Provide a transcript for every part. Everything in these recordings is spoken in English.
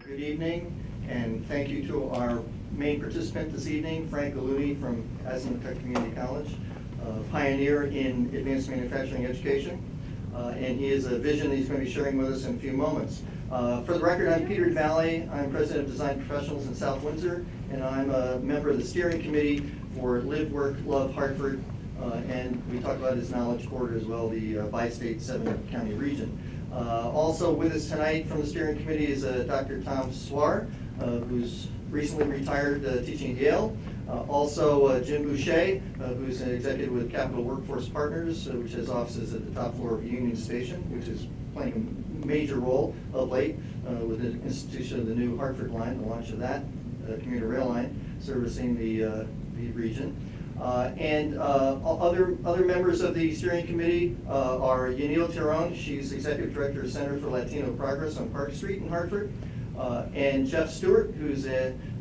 Good evening, and thank you to our main participant this evening, Frank Gulluni from Asnatuck Community College, a pioneer in advanced manufacturing education, and he has a vision that he's going to be sharing with us in a few moments. For the record, I'm Peter Valley. I'm president of Design Professionals in South Windsor, and I'm a member of the steering committee for Live, Work, Love Hartford, and we talk about his knowledge corridor as well, the bi-state 7-county region. Also with us tonight from the steering committee is Dr. Tom Swar, who's recently retired teaching at Yale. Also Jim Boucher, who's an executive with Capital Workforce Partners, which has offices at the top floor of Union Station, which is playing a major role of late with the institution of the new Hartford line, the launch of that commuter rail line servicing the region. And other members of the steering committee are Yanil Tiron. She's executive director of Center for Latino Progress on Park Street in Hartford, and Jeff Stewart, who's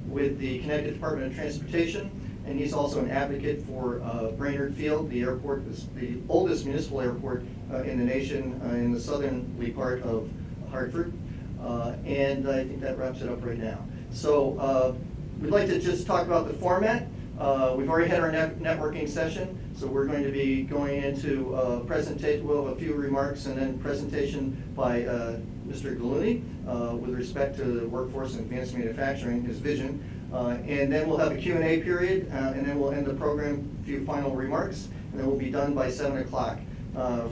with the Connecticut Department of Transportation, and he's also an advocate for Brainerd Field. The airport is the oldest municipal airport in the nation in the southerly part of Hartford, and I think that wraps it up right now. So we'd like to just talk about the format. We've already had our networking session, so we're going to be going into presentation. We'll have a few remarks and then presentation by Mr. Gulluni with respect to the workforce and advanced manufacturing, his vision. And then we'll have a Q&A period, and then we'll end the program, a few final remarks, and then we'll be done by 7 o'clock.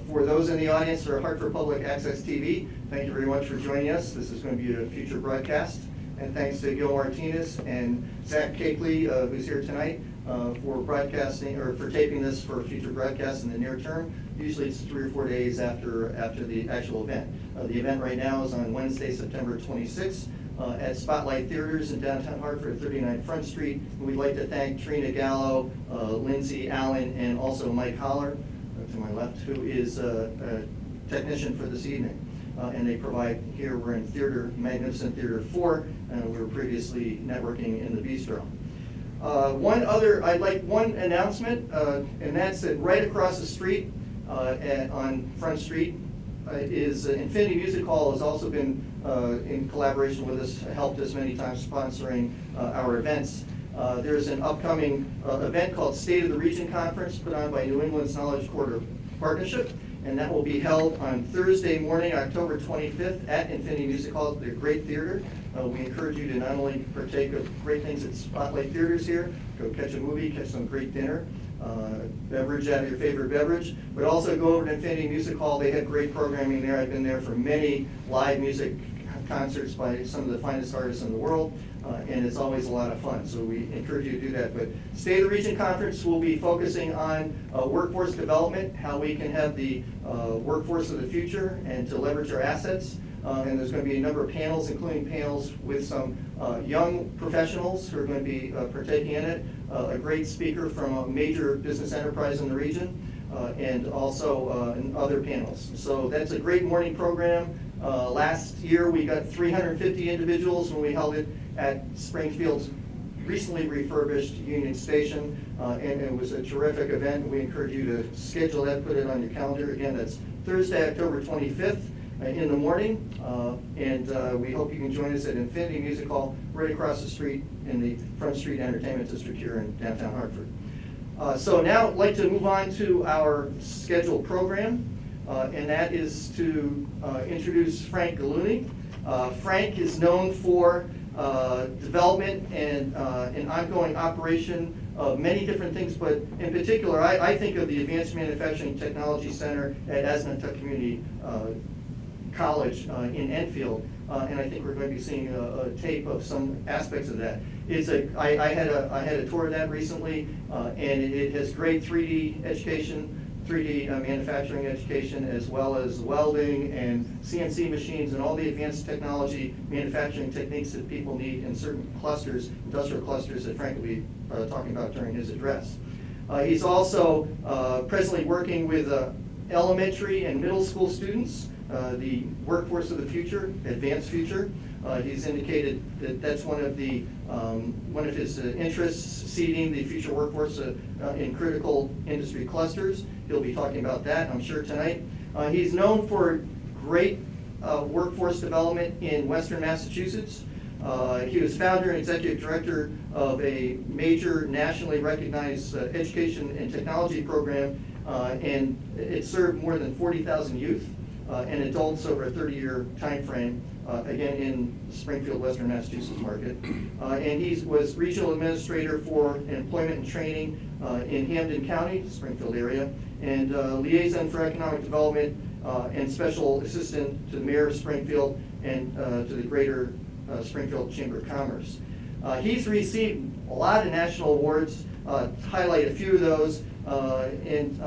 For those in the audience for Hartford Public Access TV, thank you very much for joining us. This is going to be a future broadcast. And thanks to Gil Martinez and Zach Cakeley, who's here tonight, for broadcasting or for taping this for a future broadcast in the near term. Usually it's 3 or 4 days after the actual event. The event right now is on Wednesday, September 26th at Spotlight Theaters in downtown Hartford at 39 Front Street. And we'd like to thank Trina Gallo, Lindsay Allen, and also Mike Holler, to my left, who is a technician for this evening. And they provide, here we're in theater, Magnificent Theater 4, and we were previously networking in the bistro. I'd like one announcement, and that's that right across the street on Front Street is Infinity Music Hall has also been in collaboration with us, helped us many times sponsoring our events. There's an upcoming event called State of the Region Conference put on by New England's Knowledge Corridor Partnership, and that will be held on Thursday morning, October 25th at Infinity Music Hall. They're a great theater. We encourage you to not only partake of great things at Spotlight Theaters here, go catch a movie, catch some great dinner, beverage out of your favorite beverage, but also go over to Infinity Music Hall. They have great programming there. I've been there for many live music concerts by some of the finest artists in the world, and it's always a lot of fun, so we encourage you to do that. But State of the Region Conference will be focusing on workforce development, how we can have the workforce of the future and to leverage our assets. And there's going to be a number of panels, including panels with some young professionals who are going to be partaking in it, a great speaker from a major business enterprise in the region, and also in other panels. So that's a great morning program. Last year we got 350 individuals when we held it at Springfield's recently refurbished Union Station, and it was a terrific event. We encourage you to schedule that, put it on your calendar. Again, that's Thursday, October 25th in the morning, and we hope you can join us at Infinity Music Hall right across the street in the Front Street Entertainment District here in downtown Hartford. So now I'd like to move on to our scheduled program, and that is to introduce Frank Gulluni. Frank is known for development and ongoing operation of many different things, but in particular, I think of the Advanced Manufacturing Technology Center at Asnatuck Community College in Enfield, and I think we're going to be seeing a tape of some aspects of that. I had a tour of that recently, and it has great 3D education, 3D manufacturing education, as well as welding and CNC machines and all the advanced technology manufacturing techniques that people need in certain clusters, industrial clusters that Frank will be talking about during his address. He's also presently working with elementary and middle school students, the workforce of the future, advanced future. He's indicated that that's one of his interests, seeding the future workforce in critical industry clusters. He'll be talking about that, I'm sure, tonight. He's known for great workforce development in Western Massachusetts. He was founder and executive director of a major nationally recognized education and technology program, and it served more than 40,000 youth and adults over a 30-year time frame, again in Springfield, Western Massachusetts market. And he was regional administrator for employment and training in Hampden County, Springfield area, and liaison for economic development and special assistant to the mayor of Springfield and to the greater Springfield Chamber of Commerce. He's received a lot of national awards. To highlight a few of those, and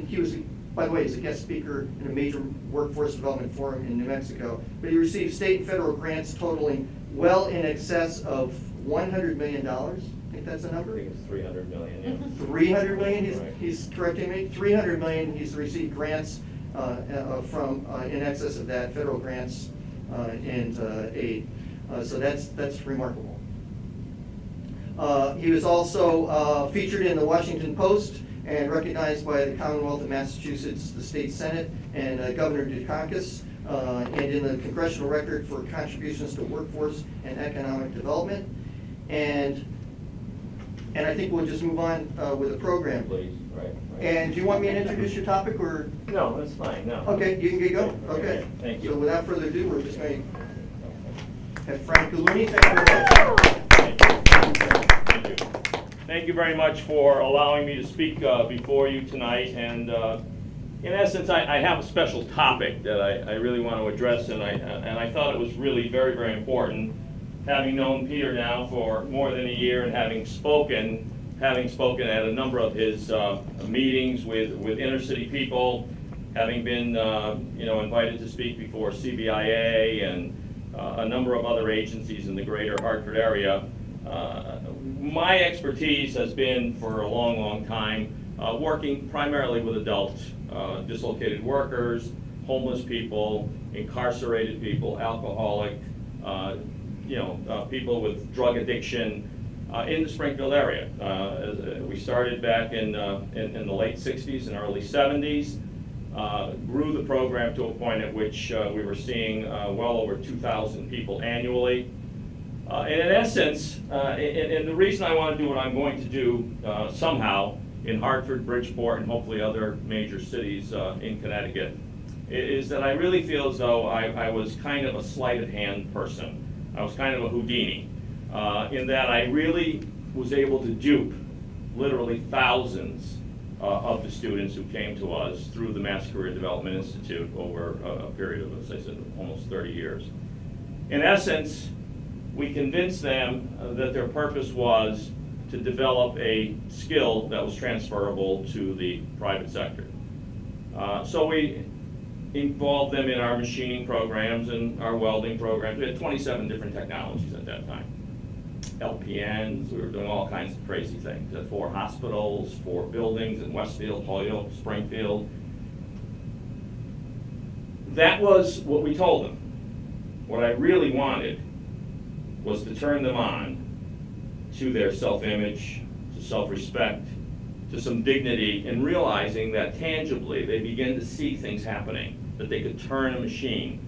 he was, by the way, he's a guest speaker in a major workforce development forum in New Mexico. But he received state and federal grants totaling well in excess of $100 million. I think that's a number? I think it's 300 million, yeah. 300 million, Right. he's correcting me, 300 million, he's received grants from, in excess of that, federal grants and aid. So that's remarkable. He was also featured in the Washington Post and recognized by the Commonwealth of Massachusetts, the State Senate, and Governor Dukakis, and in the Congressional Record for contributions to workforce and economic development. And I think we'll just move on with the program. Please, right. And do you want me to introduce your topic, or? No, that's fine, no. Okay, you can get going. Okay. Thank you. So without further ado, we're just going to have Frank Gulluni. Thank you very much. Thank you. Thank you very much for allowing me to speak before you tonight. And in essence, I have a special topic that I really want to address, and I thought it was really very, very important, having known Peter now for more than a year and having spoken at a number of his meetings with inner city people, having been invited to speak before CBIA and a number of other agencies in the greater Hartford area. My expertise has been for a long, long time working primarily with adult dislocated workers, homeless people, incarcerated people, alcoholic, people with drug addiction in the Springfield area. We started back in the late 60s and early 70s, grew the program to a point at which we were seeing well over 2,000 people annually. And in essence, and the reason I want to do what I'm going to do somehow in Hartford, Bridgeport, and hopefully other major cities in Connecticut, is that I really feel as though I was kind of a sleight of hand person. I was kind of a Houdini, in that I really was able to dupe literally thousands of the students who came to us through the Mass Career Development Institute over a period of, as I said, almost 30 years. In essence, we convinced them that their purpose was to develop a skill that was transferable to the private sector. So we involved them in our machining programs and our welding programs. We had 27 different technologies at that time. LPNs, we were doing all kinds of crazy things at 4 hospitals, 4 buildings in Westfield, Holyoke, Springfield. That was what we told them. What I really wanted was to turn them on to their self-image, to self-respect, to some dignity, and realizing that tangibly they begin to see things happening, that they could turn a machine,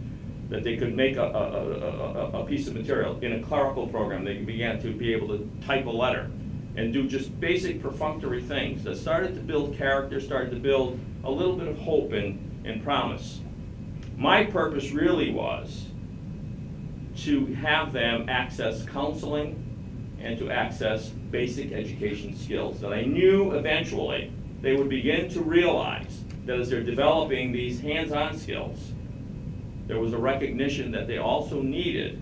that they could make a piece of material. In a clerical program, they began to be able to type a letter and do just basic perfunctory things that started to build character, started to build a little bit of hope and promise. My purpose really was to have them access counseling and to access basic education skills that I knew eventually they would begin to realize that as they're developing these hands-on skills, there was a recognition that they also needed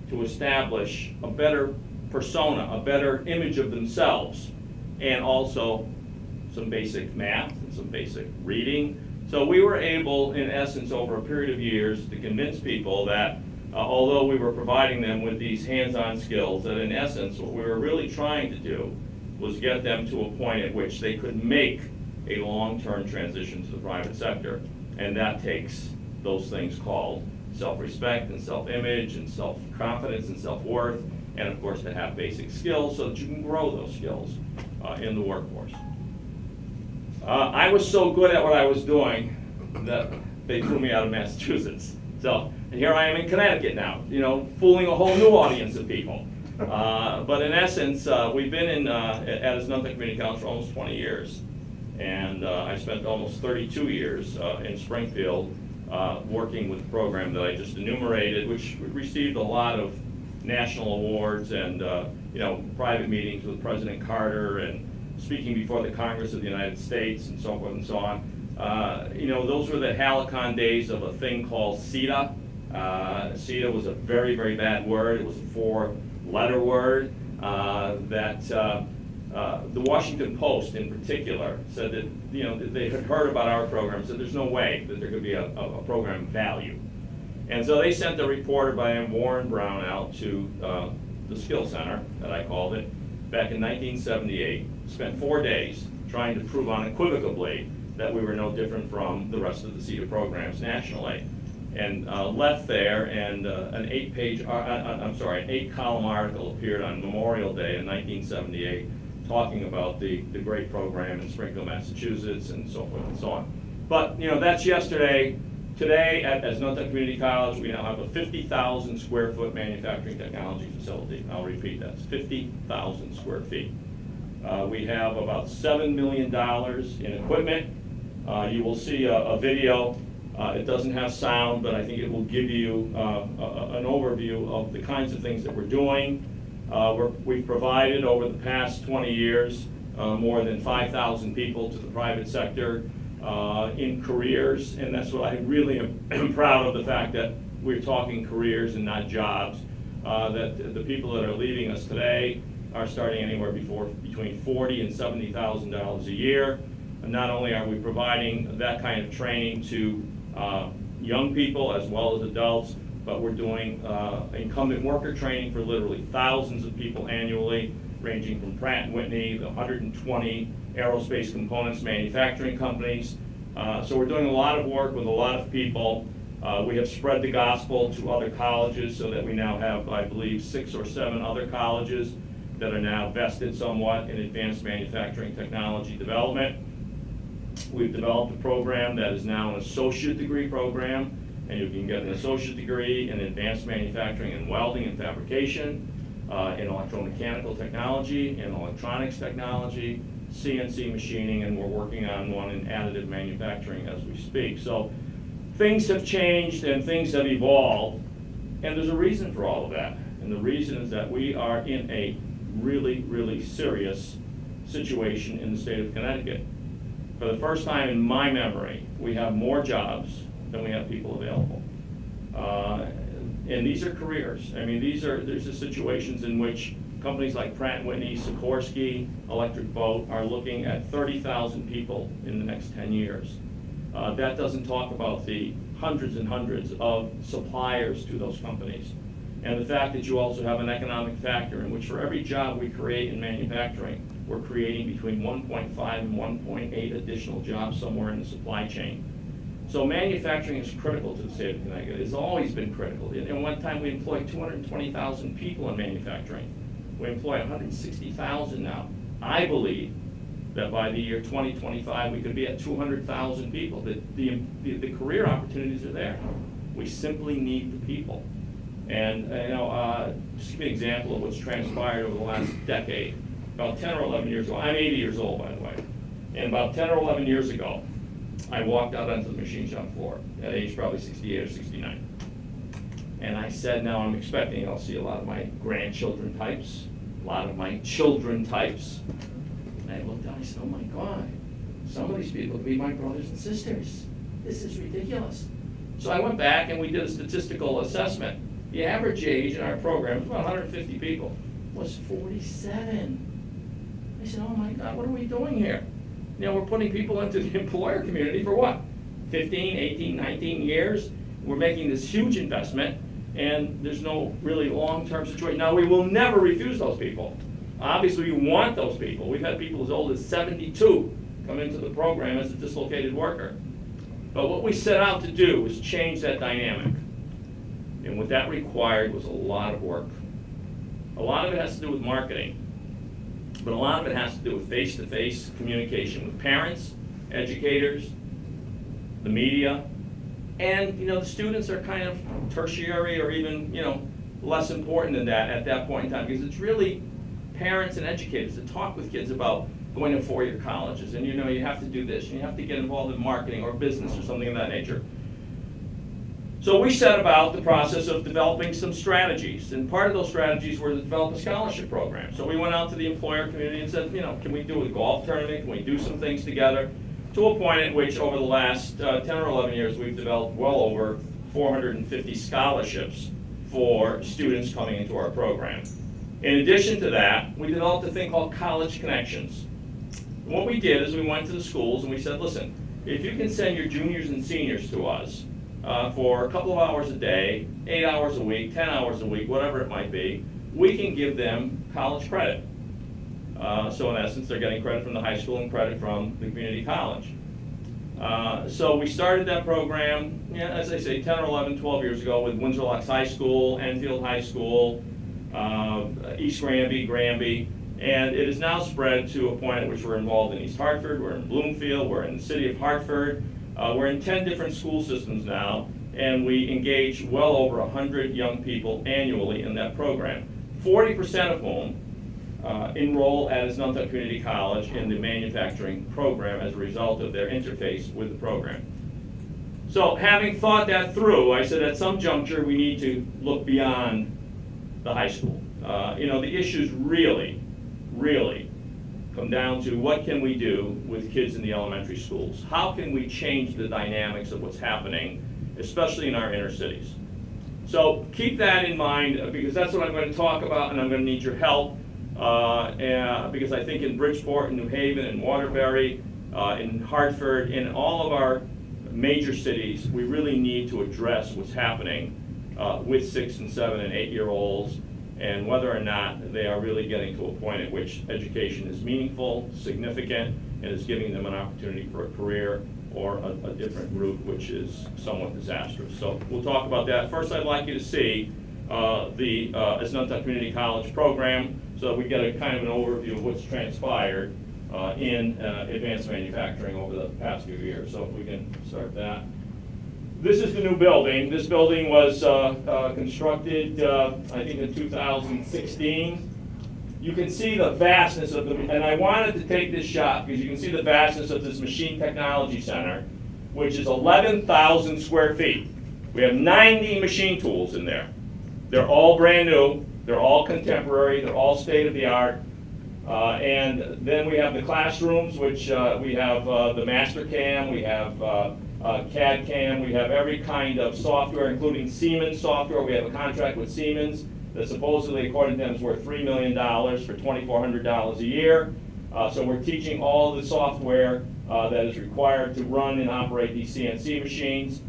to establish a better persona, a better image of themselves, and also some basic math and some basic reading. So we were able, in essence, over a period of years, to convince people that although we were providing them with these hands-on skills, that in essence what we were really trying to do was get them to a point at which they could make a long-term transition to the private sector. And that takes those things called self-respect and self-image and self-confidence and self-worth, and of course to have basic skills so that you can grow those skills in the workforce. I was so good at what I was doing that they threw me out of Massachusetts. So And here I am in Connecticut now, you know, fooling a whole new audience of people. But in essence, we've been at Assunta Community College for almost 20 years. And I spent almost 32 years in Springfield working with the program that I just enumerated, which received a lot of national awards and you know, private meetings with President Carter and speaking before the Congress of the United States and so forth and so on. You know, those were the halcyon days of a thing called CETA. CETA was a very, very bad word. It was a 4-letter word that the Washington Post in particular said that, you know, they had heard about our program, said there's no way that there could be a program value. And so they sent a reporter by name Warren Brown out to the Skill Center, that I called it, back in 1978, spent 4 days trying to prove unequivocally that we were no different from the rest of the CETA programs nationally. And left there, and an 8-column article appeared on Memorial Day in 1978 talking about the great program in Springfield, Massachusetts, and so forth and so on. But, you know, that's yesterday. Today at Assunta Community College, we now have a 50,000 square foot manufacturing technology facility. I'll repeat, that's 50,000 square feet. We have about $7 million in equipment. You will see a video. It doesn't have sound, but I think it will give you an overview of the kinds of things that we're doing. We've provided over the past 20 years more than 5,000 people to the private sector in careers, and that's what I really am proud of, the fact that we're talking careers and not jobs. That the people that are leaving us today are starting anywhere between $40,000 and $70,000 a year. And not only are we providing that kind of training to young people as well as adults, but we're doing incumbent worker training for literally thousands of people annually, ranging from Pratt & Whitney, the 120 aerospace components manufacturing companies. So we're doing a lot of work with a lot of people. We have spread the gospel to other colleges so that we now have, I believe, 6 or 7 other colleges that are now vested somewhat in advanced manufacturing technology development. We've developed a program that is now an associate degree program, and you can get an associate degree in advanced manufacturing and welding and fabrication, in electromechanical technology, in electronics technology, CNC machining, and we're working on one in additive manufacturing as we speak. So things have changed and things have evolved, and there's a reason for all of that. And the reason is that we are in a really, really serious situation in the state of Connecticut. For the first time in my memory, we have more jobs than we have people available. And these are careers. I mean, these are situations in which companies like Pratt & Whitney, Sikorsky, Electric Boat are looking at 30,000 people in the next 10 years. That doesn't talk about the hundreds and hundreds of suppliers to those companies. And the fact that you also have an economic factor in which for every job we create in manufacturing, we're creating between 1.5 and 1.8 additional jobs somewhere in the supply chain. So manufacturing is critical to the state of Connecticut. It's always been critical. And one time we employed 220,000 people in manufacturing. We employ 160,000 now. I believe that by the year 2025, we could be at 200,000 people. The career opportunities are there. We simply need the people. And just to give you an example of what's transpired over the last decade. About 10 or 11 years ago, I'm 80 years old, by the way, and about 10 or 11 years ago, I walked out onto the machine shop floor at age probably 68 or 69. And I said, now I'm expecting I'll see a lot of my grandchildren types, a lot of my children types. And I looked down, I said, oh my God, some of these people could be my brothers and sisters. This is ridiculous. So I went back and we did a statistical assessment. The average age in our program was about 150 people, was 47. I said, oh my God, what are we doing here? You know, we're putting people into the employer community for what? 15, 18, 19 years. We're making this huge investment, and there's no really long-term situation. Now, we will never refuse those people. Obviously, we want those people. We've had people as old as 72 come into the program as a dislocated worker. But what we set out to do was change that dynamic. And what that required was a lot of work. A lot of it has to do with marketing. But a lot of it has to do with face-to-face communication with parents, educators, the media, And, the students are kind of tertiary or even, less important than that at that point in time, because it's really parents and educators that talk with kids about going to four-year colleges, and you have to do this, and you have to get involved in marketing or business or something of that nature. So we set about the process of developing some strategies, and part of those strategies were to develop a scholarship program. So we went out to the employer community and said, can we do a golf tournament? Can we do some things together? To a point at which over the last 10 or 11 years, we've developed well over 450 scholarships for students coming into our program. In addition to that, we developed a thing called College Connections. And what we did is we went to the schools and we said, listen, if you can send your juniors and seniors to us for a couple of hours a day, 8 hours a week, 10 hours a week, whatever it might be, we can give them college credit. So in essence, they're getting credit from the high school and credit from the community college. So we started that program, as I say, 10 or 11, 12 years ago with Windsor Locks High School, Enfield High School, East Granby, and it is now spread to a point at which we're involved in East Hartford, we're in Bloomfield, we're in the city of Hartford, we're in 10 different school systems now, and we engage well over 100 young people annually in that program, 40% of whom enroll at Asnuntuck Community College in the manufacturing program as a result of their interface with the program. So having thought that through, I said at some juncture we need to look beyond the high school. The issues really come down to what can we do with kids in the elementary schools? How can we change the dynamics of what's happening, especially in our inner cities? So keep that in mind, because that's what I'm going to talk about, and I'm going to need your help. Because I think in Bridgeport, in New Haven, in Waterbury, in Hartford, in all of our major cities, we really need to address what's happening with 6 and 7 and 8-year-olds, and whether or not they are really getting to a point at which education is meaningful, significant, and is giving them an opportunity for a career or a different route, which is somewhat disastrous. So we'll talk about that. First, I'd like you to see the Asnuntuck Community College program, so that we get a kind of an overview of what's transpired in advanced manufacturing over the past few years. So if we can start that. This is the new building. This building was constructed, I think, in 2016. You can see the vastness of the, and I wanted to take this shot because you can see the vastness of this Machine Technology Center, which is 11,000 square feet. We have 90 machine tools in there. They're all brand new. They're all contemporary, they're all state-of-the-art. And then we have the classrooms, which we have the MasterCam, we have CAD-CAM, we have every kind of software, including Siemens software. We have a contract with Siemens that supposedly, according to them, is worth $3 million for $2,400 a year. So we're teaching all the software that is required to run and operate these CNC machines.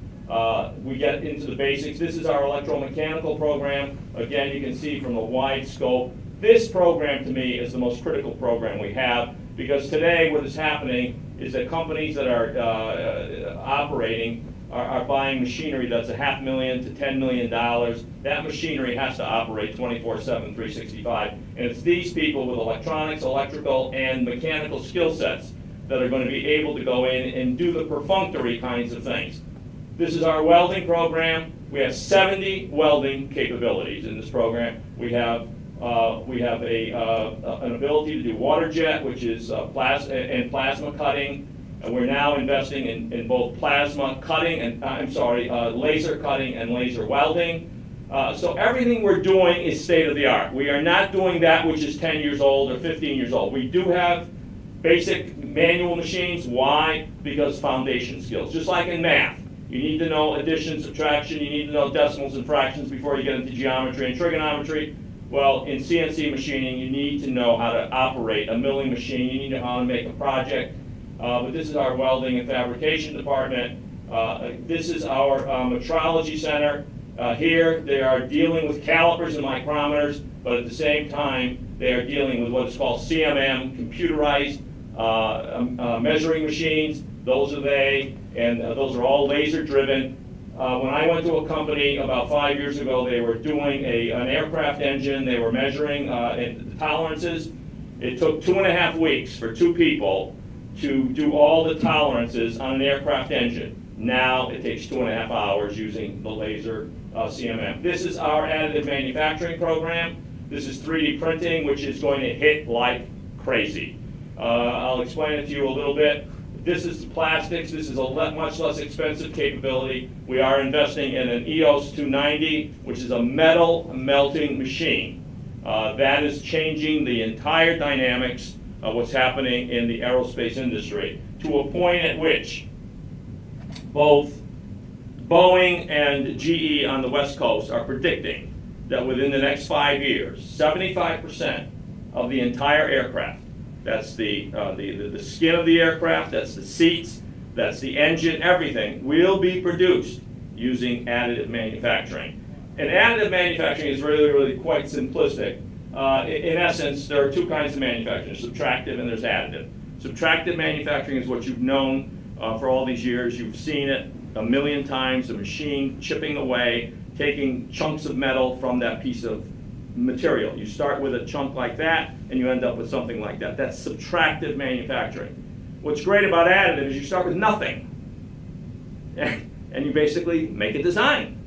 We get into the basics. This is our electromechanical program. Again, you can see from a wide scope. This program, to me, is the most critical program we have, because today what is happening is that companies that are operating are buying machinery that's $500,000 to $10 million. That machinery has to operate 24/7, 365. And it's these people with electronics, electrical, and mechanical skill sets that are going to be able to go in and do the perfunctory kinds of things. This is our welding program. We have 70 welding capabilities in this program. We have an ability to do water jet, which is plasma cutting. And we're now investing in both plasma cutting and laser cutting and laser welding. So everything we're doing is state of the art. We are not doing that which is 10 years old or 15 years old. We do have basic manual machines. Why? Because foundation skills, just like in math. You need to know addition, subtraction, you need to know decimals and fractions before you get into geometry and trigonometry. Well, in CNC machining, you need to know how to operate a milling machine, you need to know how to make a project. But this is our welding and fabrication department. This is our metrology center. Here, they are dealing with calipers and micrometers, but at the same time, they are dealing with what is called CMM, computerized measuring machines. Those are they, and those are all laser driven. When I went to a company about 5 years ago, they were doing an aircraft engine. They were measuring tolerances. It took 2.5 weeks for 2 people to do all the tolerances on an aircraft engine. Now it takes 2.5 hours using the laser CMM. This is our additive manufacturing program. This is 3D printing, which is going to hit like crazy. I'll explain it to you a little bit. This is the plastics. This is a much less expensive capability. We are investing in an EOS 290, which is a metal melting machine. That is changing the entire dynamics of what's happening in the aerospace industry to a point at which both Boeing and GE on the West Coast are predicting that within the next 5 years, 75% of the entire aircraft, that's the skin of the aircraft, that's the seats, that's the engine, everything, will be produced using additive manufacturing. And additive manufacturing is really, really quite simplistic. In essence, there are two kinds of manufacturing, subtractive and there's additive. Subtractive manufacturing is what you've known for all these years. You've seen it a million times, a machine chipping away, taking chunks of metal from that piece of material. You start with a chunk like that, and you end up with something like that. That's subtractive manufacturing. What's great about additive is you start with nothing, and you basically make a design.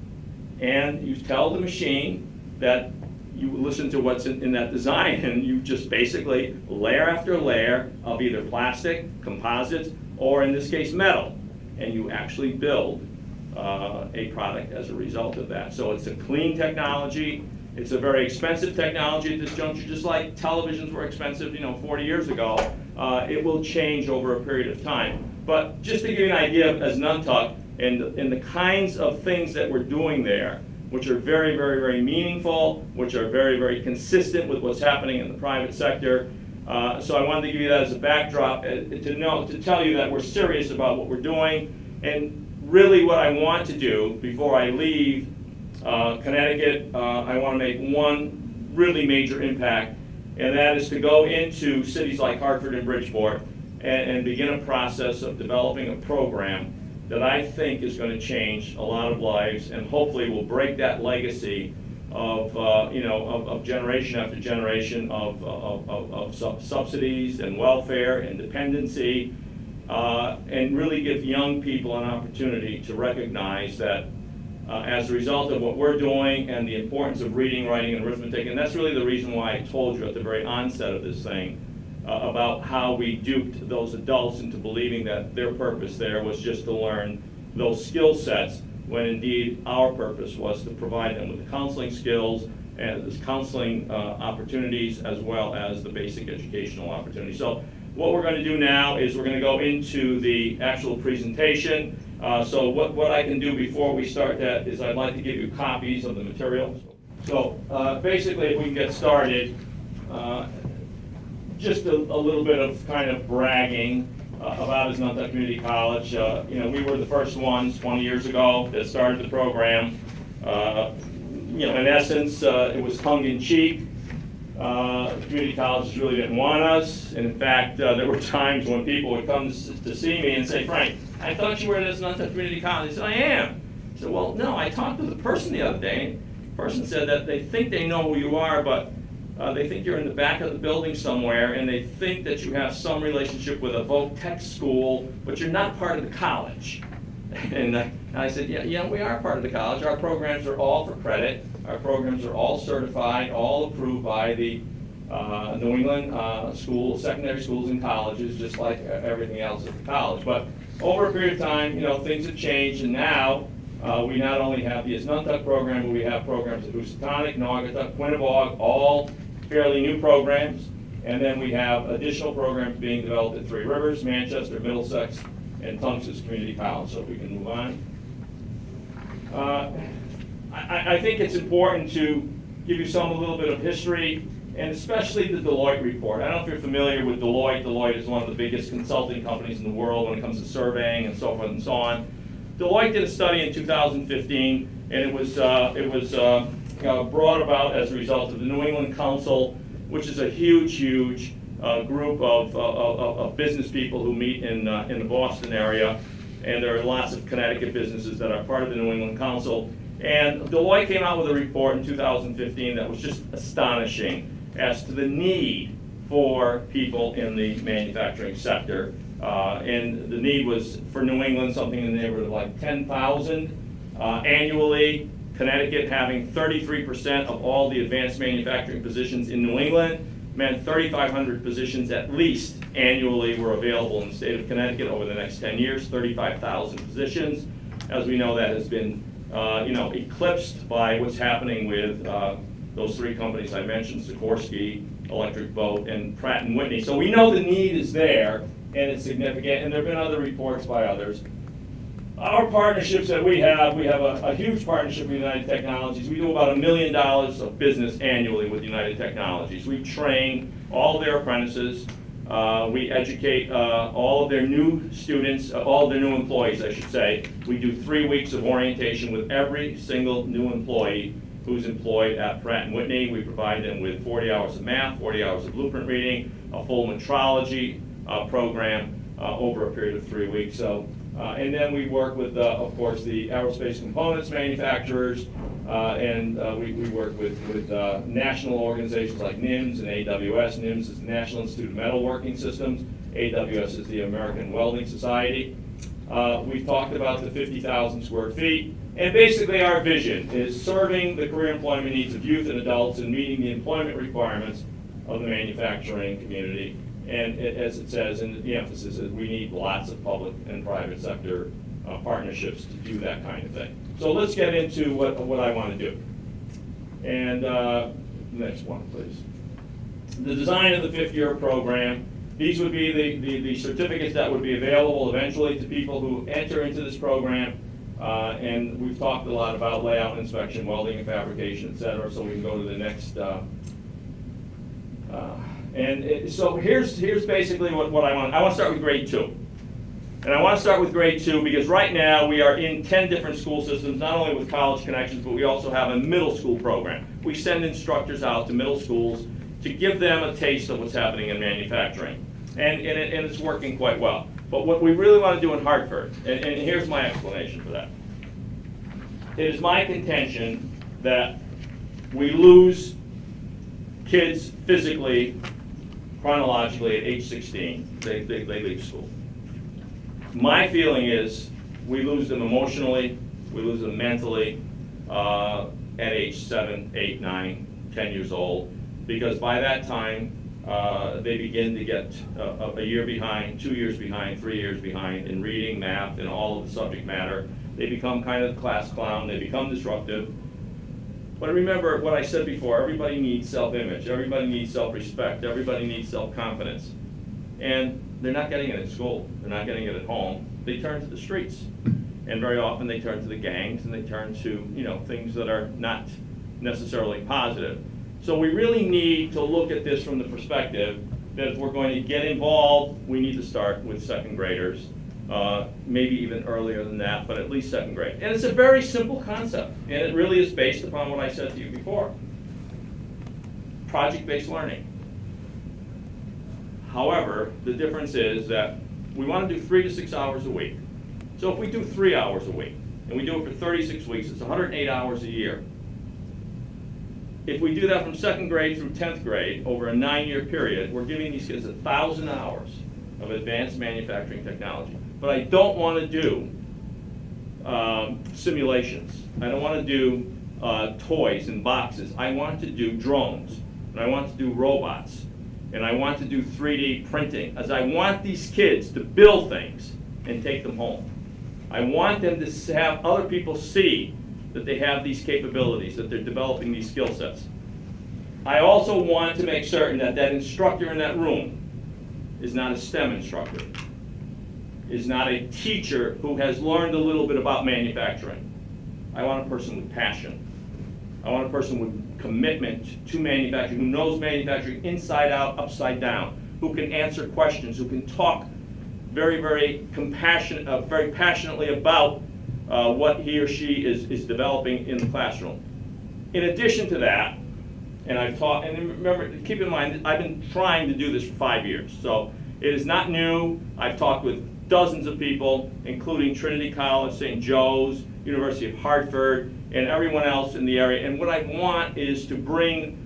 And you tell the machine that you listen to what's in that design, and you just basically layer after layer of either plastic, composites, or in this case metal, and you actually build a product as a result of that. So it's a clean technology. It's a very expensive technology at this juncture, just like televisions were expensive, 40 years ago. It will change over a period of time. But just to give you an idea as Nuntuck and the kinds of things that we're doing there, which are very, very, very meaningful, which are very, very consistent with what's happening in the private sector. So I wanted to give you that as a backdrop to tell you that we're serious about what we're doing. And really what I want to do before I leave Connecticut, I want to make one really major impact, and that is to go into cities like Hartford and Bridgeport and begin a process of developing a program that I think is going to change a lot of lives and hopefully will break that legacy of generation after generation of subsidies and welfare and dependency, and really give young people an opportunity to recognize that as a result of what we're doing and the importance of reading, writing, and arithmetic, and that's really the reason why I told you at the very onset of this thing about how we duped those adults into believing that their purpose there was just to learn those skill sets, when indeed our purpose was to provide them with the counseling skills and the counseling opportunities as well as the basic educational opportunities. So what we're going to do now is we're going to go into the actual presentation. So what I can do before we start that is I'd like to give you copies of the material. So basically, if we can get started, just a little bit of kind of bragging about Nuntuck Community College. We were the first ones 20 years ago that started the program. In essence, it was tongue-in-cheek. Community colleges really didn't want us. And in fact, there were times when people would come to see me and say, "Frank, I thought you were at Nuntuck Community College." I said, "I am." I said, "Well, no, I talked to the person the other day. The person said that they think they know who you are, but they think you're in the back of the building somewhere, and they think that you have some relationship with a voc tech school, but you're not part of the college." And I said, yeah, we are part of the college. Our programs are all for credit. Our programs are all certified, all approved by the New England secondary schools and colleges, just like everything else at the college. But over a period of time, things have changed, and now we not only have the Nuntuck program, but we have programs at Housatonic, Naugatuck, Quinnebog, all fairly new programs. And then we have additional programs being developed at Three Rivers, Manchester, Middlesex, and Tungus Community College. So if we can move on. I think it's important to give you a little bit of history, and especially the Deloitte report. I don't know if you're familiar with Deloitte. Deloitte is one of the biggest consulting companies in the world when it comes to surveying and so forth and so on. Deloitte did a study in 2015, and it was brought about as a result of the New England Council, which is a huge group of business people who meet in the Boston area, and there are lots of Connecticut businesses that are part of the New England Council. And Deloitte came out with a report in 2015 that was just astonishing as to the need for people in the manufacturing sector And the need was for New England, something in the neighborhood of like 10,000 annually. Connecticut having 33% of all the advanced manufacturing positions in New England meant 3,500 positions at least annually were available in the state of Connecticut over the next 10 years, 35,000 positions. As we know, that has been eclipsed by what's happening with those three companies I mentioned, Sikorsky, Electric Boat, and Pratt & Whitney. So we know the need is there, and it's significant, and there have been other reports by others. Our partnerships that we have a huge partnership with United Technologies. We do about $1 million of business annually with United Technologies. We train all of their apprentices. We educate all of their new students, all of their new employees, I should say. We do 3 weeks of orientation with every single new employee who's employed at Pratt & Whitney. We provide them with 40 hours of math, 40 hours of blueprint reading, a full metrology program over a period of 3 weeks. So, and then we work with, of course, the aerospace components manufacturers, and we work with national organizations like NIMS and AWS. NIMS is the National Institute of Metalworking Systems. AWS is the American Welding Society. We've talked about the 50,000 square feet. And basically our vision is serving the career employment needs of youth and adults and meeting the employment requirements of the manufacturing community. And as it says, and the emphasis is we need lots of public and private sector partnerships to do that kind of thing. So let's get into what I want to do. And next one, please. The design of the fifth-year program. These would be the certificates that would be available eventually to people who enter into this program. And we've talked a lot about layout inspection, welding and fabrication, et cetera, so we can go to the next. So here's basically what I want. I want to start with grade 2. And I want to start with grade 2 because right now we are in 10 different school systems, not only with college connections, but we also have a middle school program. We send instructors out to middle schools to give them a taste of what's happening in manufacturing. And it's working quite well. But what we really want to do in Hartford, and here's my explanation for that. It is my contention that we lose kids physically, chronologically at age 16. They leave school. My feeling is we lose them emotionally, we lose them mentally at age 7, 8, 9, 10 years old, because by that time they begin to get a year behind, 2 years behind, 3 years behind in reading, math, and all of the subject matter. They become kind of the class clown, they become disruptive. But remember what I said before, everybody needs self-image, everybody needs self-respect, everybody needs self-confidence. And they're not getting it at school, they're not getting it at home. They turn to the streets. And very often they turn to the gangs and they turn to, things that are not necessarily positive. So we really need to look at this from the perspective that if we're going to get involved, we need to start with second graders, maybe even earlier than that, but at least second grade. And it's a very simple concept, and it really is based upon what I said to you before. Project-based learning. However, the difference is that we want to do 3 to 6 hours a week. So if we do 3 hours a week, and we do it for 36 weeks, it's 108 hours a year. If we do that from second grade through 10th grade over a 9-year period, we're giving these kids 1,000 hours of advanced manufacturing technology. But I don't want to do simulations. I don't want to do toys and boxes. I want to do drones, and I want to do robots, and I want to do 3D printing, as I want these kids to build things and take them home. I want them to have other people see that they have these capabilities, that they're developing these skill sets. I also want to make certain that that instructor in that room is not a STEM instructor, is not a teacher who has learned a little bit about manufacturing. I want a person with passion. I want a person with commitment to manufacturing, who knows manufacturing inside out, upside down, who can answer questions, who can talk very, very very passionately about what he or she is developing in the classroom. In addition to that, and I've taught, and remember, keep in mind, I've been trying to do this for 5 years, so it is not new. I've talked with dozens of people, including Trinity College, St. Joe's, University of Hartford, and everyone else in the area. And what I want is to bring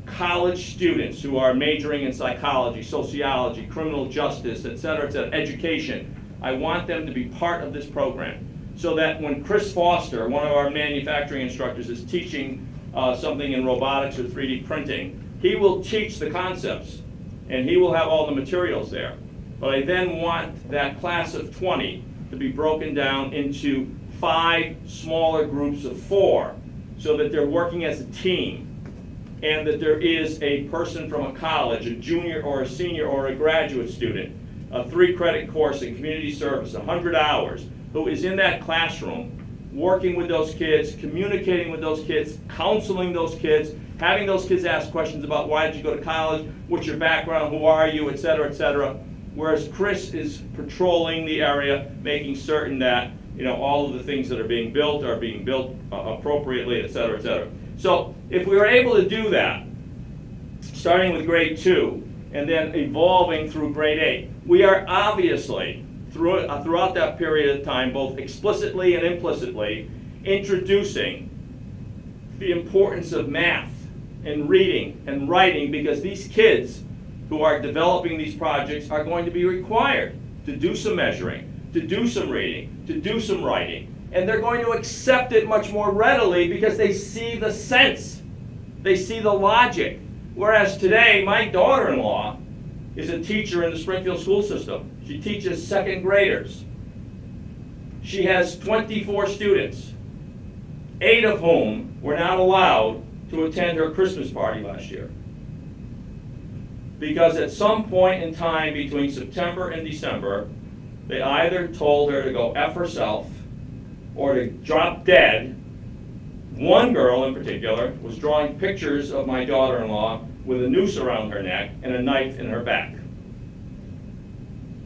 college students who are majoring in psychology, sociology, criminal justice, et cetera, education. I want them to be part of this program so that when Chris Foster, one of our manufacturing instructors, is teaching something in robotics or 3D printing, he will teach the concepts and he will have all the materials there. But I then want that class of 20 to be broken down into 5 smaller groups of 4 so that they're working as a team and that there is a person from a college, a junior or a senior or a graduate student, a 3-credit course in community service, 100 hours, who is in that classroom working with those kids, communicating with those kids, counseling those kids, having those kids ask questions about why did you go to college, what's your background, who are you, et cetera, whereas Chris is patrolling the area, making certain that all of the things that are being built appropriately, et cetera. So if we were able to do that, starting with grade 2 and then evolving through grade 8, we are obviously, throughout that period of time, both explicitly and implicitly, introducing the importance of math and reading and writing, because these kids who are developing these projects are going to be required to do some measuring, to do some reading, to do some writing. And they're going to accept it much more readily because they see the sense. They see the logic. Whereas today, my daughter-in-law is a teacher in the Springfield school system. She teaches 2nd graders. She has 24 students, 8 of whom were not allowed to attend her Christmas party last year. Because at some point in time between September and December, they either told her to go F herself or to drop dead. One girl in particular was drawing pictures of my daughter-in-law with a noose around her neck and a knife in her back.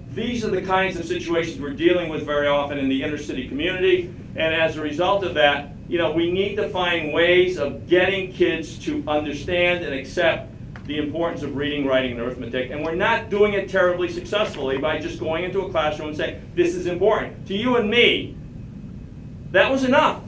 These are the kinds of situations we're dealing with very often in the inner city community, and as a result of that, we need to find ways of getting kids to understand and accept the importance of reading, writing, and arithmetic, and we're not doing it terribly successfully by just going into a classroom and saying, this is important. To you and me, that was enough.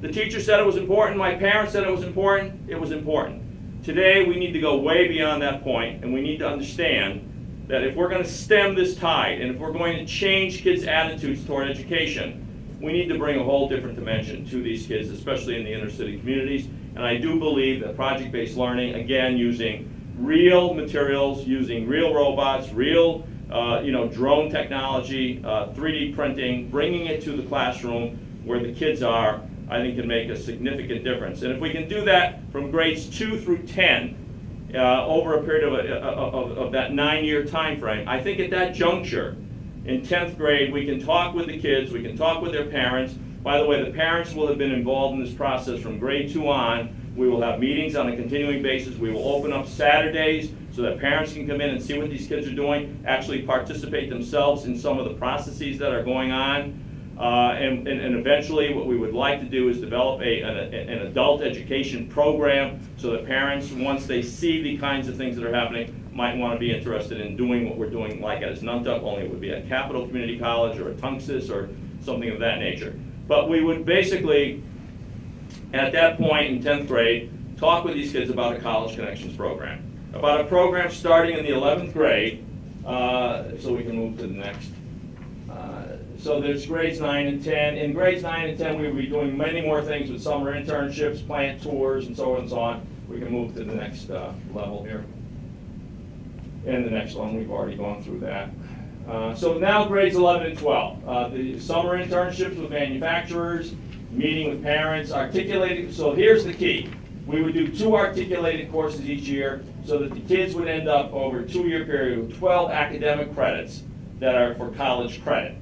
The teacher said it was important, my parents said it was important. Today, we need to go way beyond that point, and we need to understand that if we're going to stem this tide, and if we're going to change kids' attitudes toward education, we need to bring a whole different dimension to these kids, especially in the inner city communities. And I do believe that project-based learning, again, using real materials, using real robots, real drone technology, 3D printing, bringing it to the classroom where the kids are, I think can make a significant difference. And if we can do that from grades 2 through 10, over a period of that 9-year time frame, I think at that juncture, in 10th grade, we can talk with the kids, we can talk with their parents. By the way, the parents will have been involved in this process from grade 2 on. We will have meetings on a continuing basis. We will open up Saturdays so that parents can come in and see what these kids are doing, actually participate themselves in some of the processes that are going on. And eventually what we would like to do is develop an adult education program so that parents, once they see the kinds of things that are happening, might want to be interested in doing what we're doing like at Nuntuck, only it would be at Capital Community College or at Tunxis or something of that nature. But we would basically, at that point in 10th grade, talk with these kids about a College Connections program. About a program starting in the 11th grade, so we can move to the next. So there's grades 9 and 10. In grades 9 and 10, we will be doing many more things with summer internships, plant tours, and so on and so on. We can move to the next level here. And the next one, we've already gone through that. So now grades 11 and 12. The summer internships with manufacturers, meeting with parents, articulating. So here's the key. We would do 2 articulated courses each year so that the kids would end up over a 2-year period with 12 academic credits that are for college credit.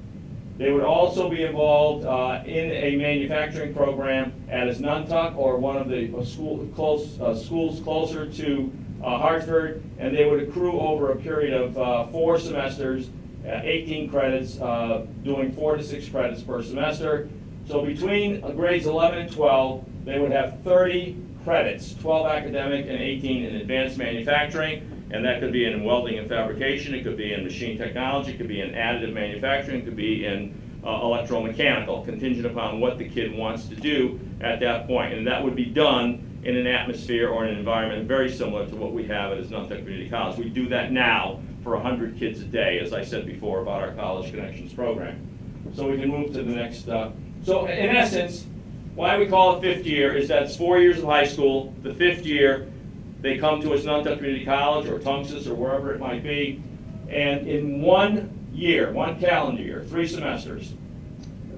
They would also be involved in a manufacturing program at Nuntuck or one of the schools closer to Hartford, and they would accrue over a period of 4 semesters, 18 credits, doing 4 to 6 credits per semester. So between grades 11 and 12, they would have 30 credits, 12 academic and 18 in advanced manufacturing, and that could be in welding and fabrication, it could be in machine technology, it could be in additive manufacturing, it could be in electromechanical, contingent upon what the kid wants to do at that point. And that would be done in an atmosphere or an environment very similar to what we have at Asnuntuck Community College. We do that now for 100 kids a day, as I said before about our College Connections program. So we can move to the next. So in essence, why we call it fifth year is that it's 4 years of high school. The fifth year, they come to Asnuntuck Community College or Tungus or wherever it might be, and in 1 year, 1 calendar year, 3 semesters,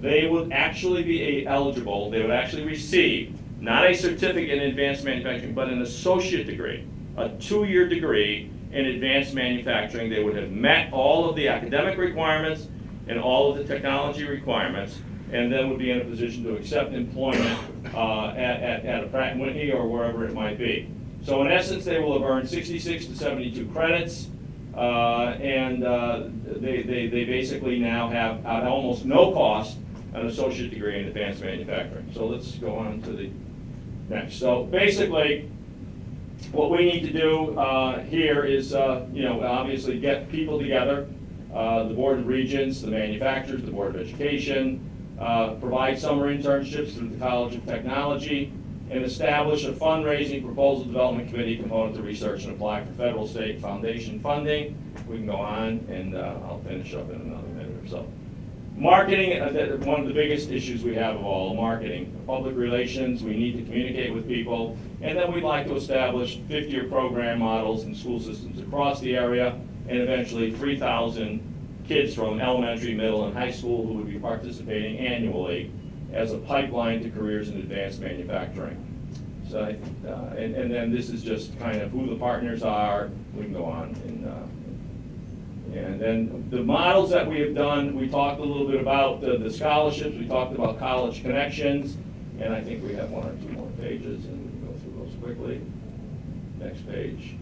they would actually be eligible, they would actually receive not a certificate in advanced manufacturing, but an associate degree, a 2-year degree in advanced manufacturing. They would have met all of the academic requirements and all of the technology requirements, and then would be in a position to accept employment at a Pratt & Whitney or wherever it might be. So in essence, they will have earned 66 to 72 credits, and they basically now have, at almost no cost, an associate degree in advanced manufacturing. So let's go on to the next. So basically, what we need to do here is, obviously get people together, the Board of Regents, the manufacturers, the Board of Education, provide summer internships through the College of Technology, and establish a fundraising proposal development committee component to research and apply for federal, state, foundation funding. We can go on, and I'll finish up in another minute or so. Marketing, one of the biggest issues we have of all, marketing. Public relations, we need to communicate with people, and then we'd like to establish 50-year program models in school systems across the area, and eventually 3,000 kids from elementary, middle, and high school who would be participating annually as a pipeline to careers in advanced manufacturing. So, and then this is just kind of who the partners are. We can go on. And then the models that we have done, we talked a little bit about the scholarships, we talked about College Connections, and I think we have 1 or 2 more pages, and we can go through those quickly. Next page.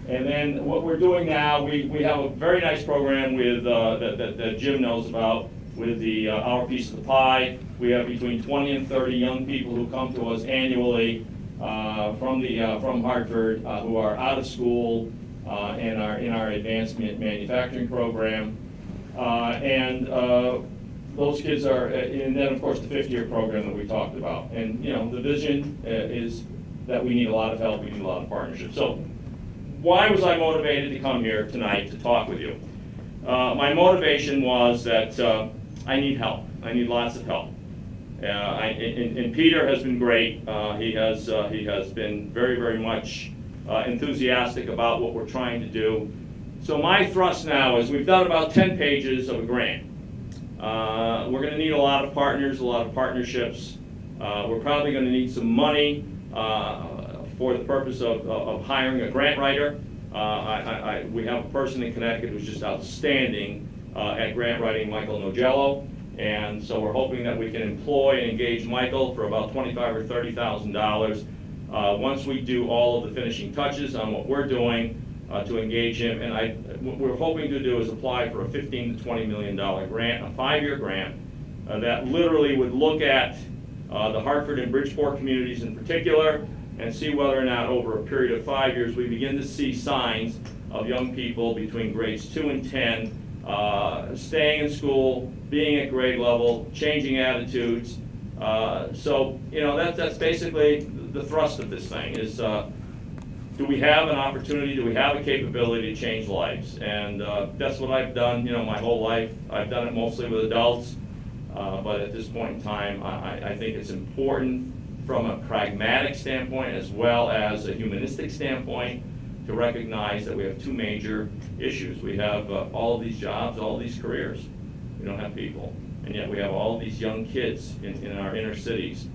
And then what we're doing now, we have a very nice program with that Jim knows about, with the Our Piece of the Pie. We have between 20 and 30 young people who come to us annually from Hartford who are out of school and are in our advanced manufacturing program. Those kids are, and then of course the 50-year program that we talked about. And the vision is that we need a lot of help, we need a lot of partnership. So why was I motivated to come here tonight to talk with you? My motivation was that I need help. I need lots of help. And Peter has been great. He has been very, very much enthusiastic about what we're trying to do. So my thrust now is we've done about 10 pages of a grant. We're going to need a lot of partners, a lot of partnerships. We're probably going to need some money for the purpose of hiring a grant writer. We have a person in Connecticut who's just outstanding at grant writing, Michael Nogello. And so we're hoping that we can employ and engage Michael for about $25,000 or $30,000. Once we do all of the finishing touches on what we're doing to engage him, and what we're hoping to do is apply for a $15 to $20 million grant, a 5-year grant that literally would look at the Hartford and Bridgeport communities in particular, and see whether or not over a period of 5 years we begin to see signs of young people between grades 2 and 10 staying in school, being at grade level, changing attitudes. So that's basically the thrust of this thing is, do we have an opportunity, do we have a capability to change lives? And that's what I've done, my whole life. I've done it mostly with adults, but at this point in time, I think it's important from a pragmatic standpoint as well as a humanistic standpoint to recognize that we have 2 major issues. We have all of these jobs, all of these careers. We don't have people. And yet we have all of these young kids in our inner cities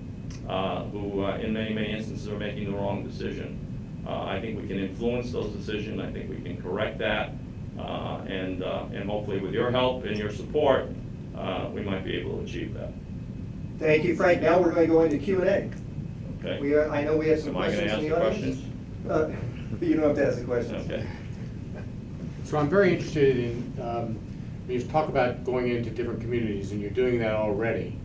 who in many, many instances are making the wrong decision. I think we can influence those decisions. I think we can correct that. And hopefully with your help and your support, we might be able to achieve that. Thank you, Frank. Now we're going to go into Q&A. Okay. I know we have some questions in the audience. You don't have to ask the questions. Okay. So I'm very interested in, when you talk about going into different communities, and you're doing that already.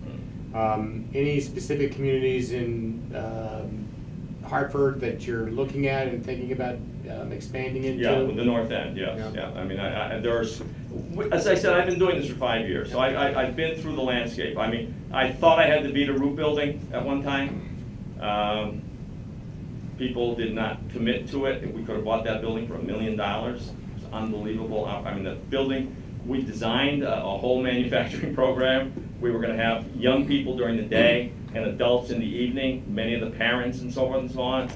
Any specific communities in Hartford that you're looking at and thinking about expanding into? Yeah, with the North End, yes. Yeah. I mean, there's, as I said, I've been doing this for 5 years, so I've been through the landscape. I mean, I thought I had the Vita root building at one time. People did not commit to it. We could have bought that building for $1 million. It's unbelievable. I mean, the building, we designed a whole manufacturing program. We were going to have young people during the day and adults in the evening, many of the parents and so forth and so on.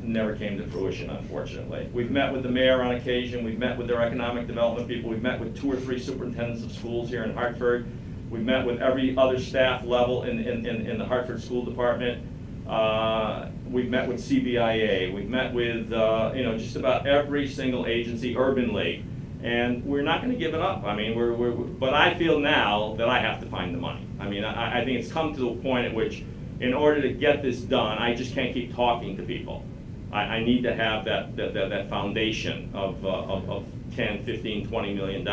Never came to fruition, unfortunately. We've met with the mayor on occasion. We've met with their economic development people. We've met with 2 or 3 superintendents of schools here in Hartford. We've met with every other staff level in the Hartford School Department. We've met with CBIA. We've met with just about every single agency, Urban League, and we're not going to give it up. I mean, but I feel now that I have to find the money. I mean, I think it's come to a point at which, in order to get this done, I just can't keep talking to people. I need to have that foundation of $10, $15, $20 million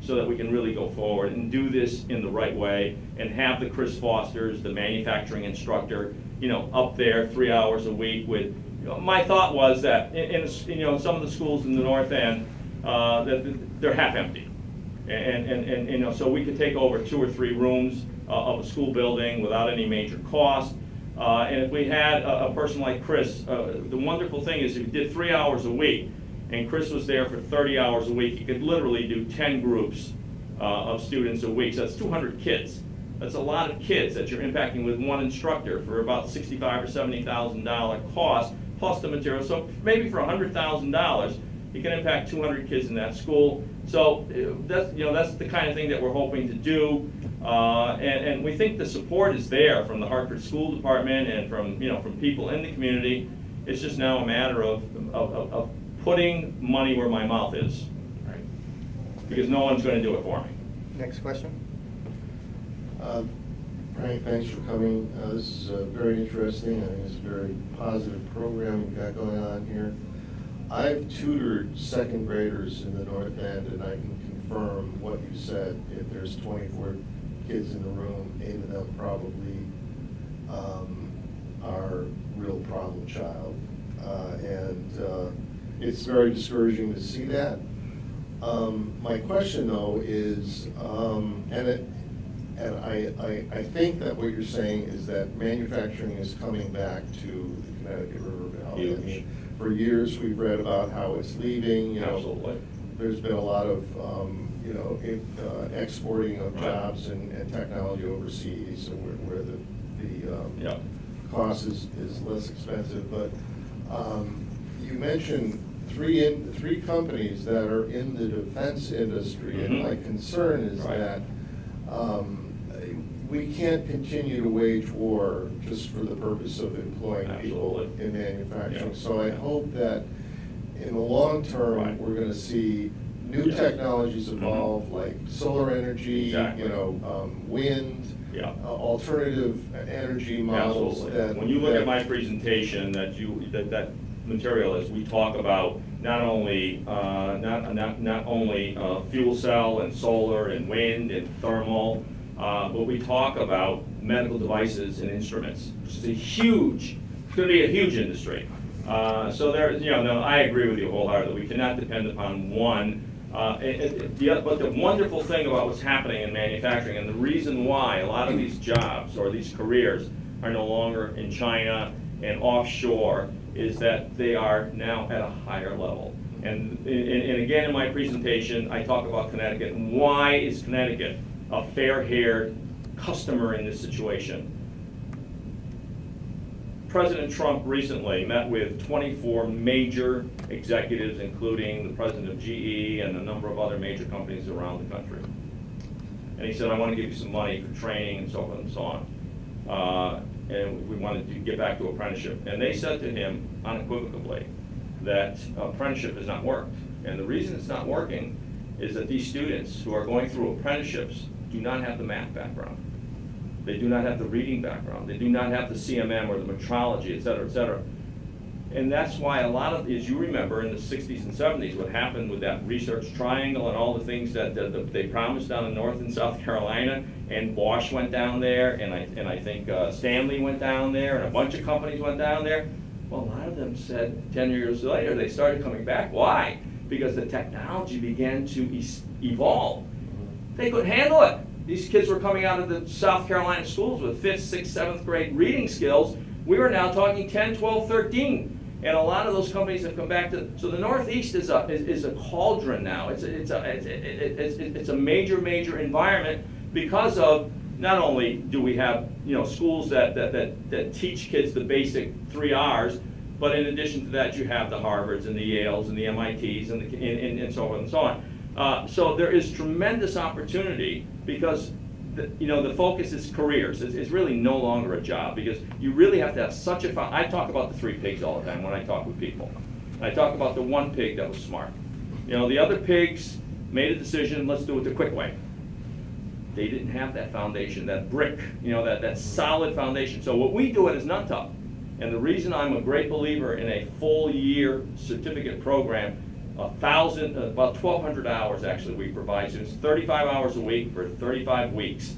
so that we can really go forward and do this in the right way and have the Chris Fosters, the manufacturing instructor, up there 3 hours a week with, my thought was that in some of the schools in the North End, that they're half empty. And so we could take over 2 or 3 rooms of a school building without any major cost. And if we had a person like Chris, the wonderful thing is if he did 3 hours a week, and Chris was there for 30 hours a week, he could literally do 10 groups of students a week. So that's 200 kids. That's a lot of kids that you're impacting with one instructor for about $65,000 or $70,000 cost, plus the material. So maybe for $100,000, you can impact 200 kids in that school. So that's the kind of thing that we're hoping to do. And we think the support is there from the Hartford School Department and from people in the community. It's just now a matter of putting money where my mouth is, Right. because no one's going to do it for me. Next question. Frank, thanks for coming. This is very interesting. I think it's a very positive program you've got going on here. I've tutored second graders in the North End, and I can confirm what you said. If there's 24 kids in the room, 8 of them probably are real problem child. And it's very discouraging to see that. My question, though, is, I think that what you're saying is that manufacturing is coming back to the Connecticut River Valley. I mean, for years, we've read about how it's leaving. Absolutely. There's been a lot of, exporting of jobs and technology overseas, where the cost is less expensive. But you mentioned three companies that are in the defense industry, and my concern is that we can't continue to wage war just for the purpose of employing people in manufacturing. So I hope that in the long term, we're going to see new technologies evolve, like solar energy, wind, alternative energy models. Absolutely. When you look at my presentation, that material is, we talk about not only fuel cell and solar and wind and thermal, but we talk about medical devices and instruments, which is it's going to be a huge industry. So I agree with you wholeheartedly. We cannot depend upon one. But the wonderful thing about what's happening in manufacturing, and the reason why a lot of these jobs or these careers are no longer in China and offshore, is that they are now at a higher level. And again, in my presentation, I talk about Connecticut. And why is Connecticut a fair-haired customer in this situation? President Trump recently met with 24 major executives, including the president of GE and a number of other major companies around the country. And he said, I want to give you some money for training and so forth and so on. And we wanted to get back to apprenticeship. And they said to him unequivocally that apprenticeship has not worked. And the reason it's not working is that these students who are going through apprenticeships do not have the math background. They do not have the reading background. They do not have the CMM or the metrology, et cetera, et cetera. And that's why a lot of, as you remember, in the 60s and 70s, what happened with that research triangle and all the things that they promised down in North and South Carolina, and Bosch went down there, and I think Stanley went down there, and a bunch of companies went down there. Well, a lot of them said 10 years later, they started coming back. Why? Because the technology began to evolve. They couldn't handle it. These kids were coming out of the South Carolina schools with 5th, 6th, 7th grade reading skills, We are now talking 10, 12, 13. And a lot of those companies have come back to, so the Northeast is a cauldron now. It's a major environment because of, not only do we have, schools that teach kids the basic 3 R's, but in addition to that, you have the Harvards and the Yales and the MITs and so on and so on. So there is tremendous opportunity because the focus is careers. It's really no longer a job because you really have to have such a I talk about the 3 pigs all the time when I talk with people. I talk about the 1 pig that was smart. The other pigs made a decision, let's do it the quick way. They didn't have that foundation, that brick, that solid foundation. So what we do at Nantucket, and the reason I'm a great believer in a full year certificate program, about 1,200 hours actually we provide students, 35 hours a week for 35 weeks.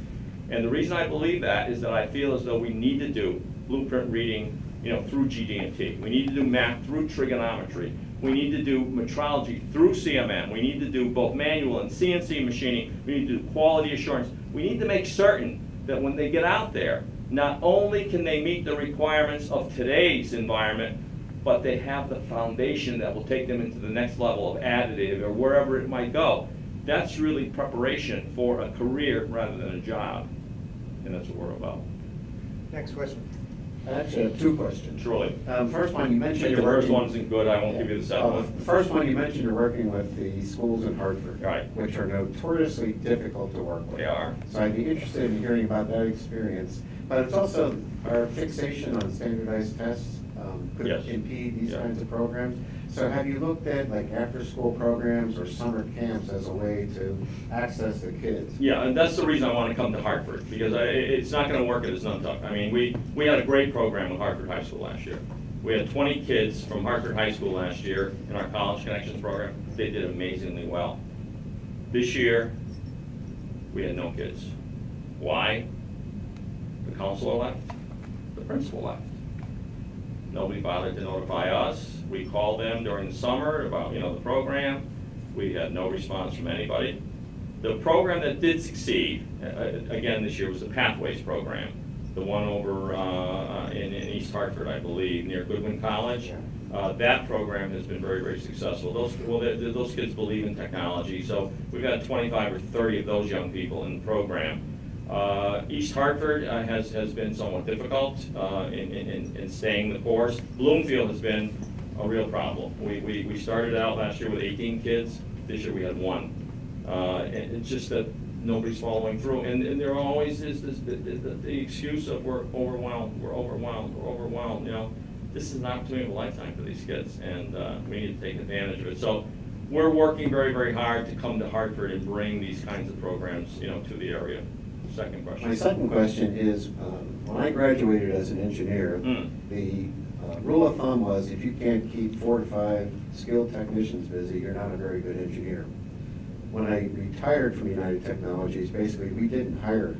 And the reason I believe that is that I feel as though we need to do blueprint reading, through GD&T. We need to do math through trigonometry. We need to do metrology through CMM. We need to do both manual and CNC machining. We need to do quality assurance. We need to make certain that when they get out there, not only can they meet the requirements of today's environment, but they have the foundation that will take them into the next level of additive or wherever it might go. That's really preparation for a career rather than a job, and that's what we're about. Next question. I actually have 2 questions. Truly. First one, you mentioned Your you're first working- one isn't good, I won't give you the second one. The first one, you mentioned you're working with the schools in Hartford. Right. Which are notoriously difficult to work with. They are. So I'd be interested in hearing about that experience. But it's also our fixation on standardized tests could Yes. impede these Yeah. kinds of programs. So have you looked at like after-school programs or summer camps as a way to access the kids? Yeah, and that's the reason I want to come to Hartford, because it's not going to work at Nantucket. I mean, we had a great program at Hartford High School last year. We had 20 kids from Hartford High School last year in our College Connections program. They did amazingly well. This year, we had no kids. Why? The counselor left, the principal left. Nobody bothered to notify us. We called them during the summer about, the program. We had no response from anybody. The program that did succeed, again this year, was the Pathways program. The one over in East Hartford, I believe, near Goodwin College. That program has been very successful. Those kids believe in technology, so we've got 25 or 30 of those young people in the program. East Hartford has been somewhat difficult in staying the course. Bloomfield has been a real problem. We started out last year with 18 kids. This year we had 1. And it's just that nobody's following through. And there always is the excuse of we're overwhelmed. This is an opportunity of a lifetime for these kids, and we need to take advantage of it. So we're working very hard to come to Hartford and bring these kinds of programs, to the area. Second question. My second question is, when I graduated as an engineer, the rule of thumb was if you can't keep 4 to 5 skilled technicians busy, you're not a very good engineer. When I retired from United Technologies, basically we didn't hire